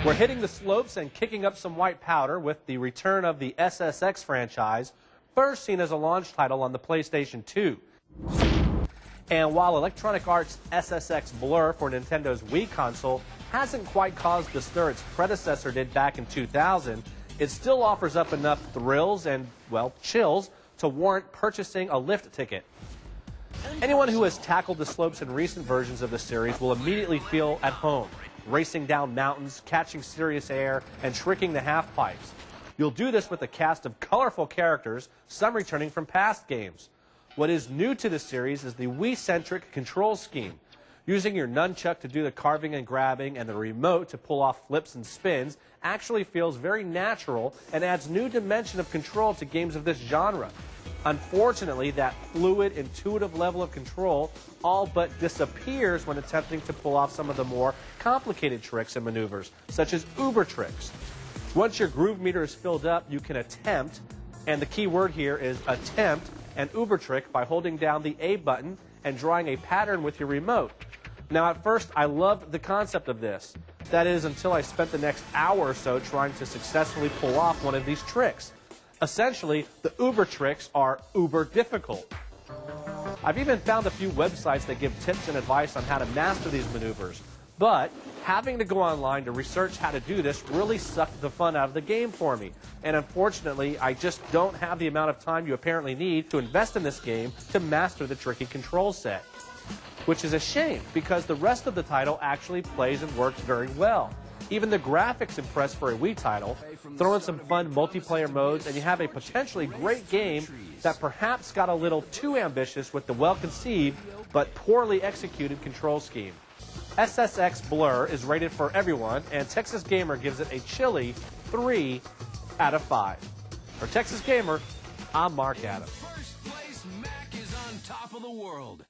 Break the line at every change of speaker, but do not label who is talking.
We're hitting the slopes and kicking up some white powder with the return of the SSX franchise, first seen as a launch title on the PlayStation 2. And while Electronic Arts' SSX Blur for Nintendo's Wii console hasn't quite caused the stir its predecessor did back in 2000, it still offers up enough thrills and, well, chills to warrant purchasing a lift ticket. Anyone who has tackled the slopes in recent versions of the series will immediately feel at home, racing down mountains, catching serious air, and tricking the half-pipes. You'll do this with a cast of colorful characters, some returning from past games. What is new to the series is the Wii-centric control scheme. Using your nunchuck to do the carving and grabbing and the remote to pull off flips and spins actually feels very natural and adds new dimension of control to games of this genre. Unfortunately, that fluid, intuitive level of control all but disappears when attempting to pull off some of the more complicated tricks and maneuvers, such as uber tricks. Once your groove meter is filled up, you can attempt, and the key word here is attempt, an uber trick by holding down the A button and drawing a pattern with your remote. Now, at first, I loved the concept of this. That is, until I spent the next hour or so trying to successfully pull off one of these tricks. Essentially, the uber tricks are uber difficult. I've even found a few websites that give tips and advice on how to master these maneuvers. But having to go online to research how to do this really sucked the fun out of the game for me. And unfortunately, I just don't have the amount of time you apparently need to invest in this game to master the tricky control set. Which is a shame, because the rest of the title actually plays and works very well. Even the graphics impress for a Wii title. Throw in some fun multiplayer modes, and you have a potentially great game that perhaps got a little too ambitious with the well-conceived but poorly executed control scheme. SSX Blur is rated for everyone, and Texas Gamer gives it a chilly 3 out of 5. For Texas Gamer, I'm Mark Adams.
First place, Mac is on top of the world.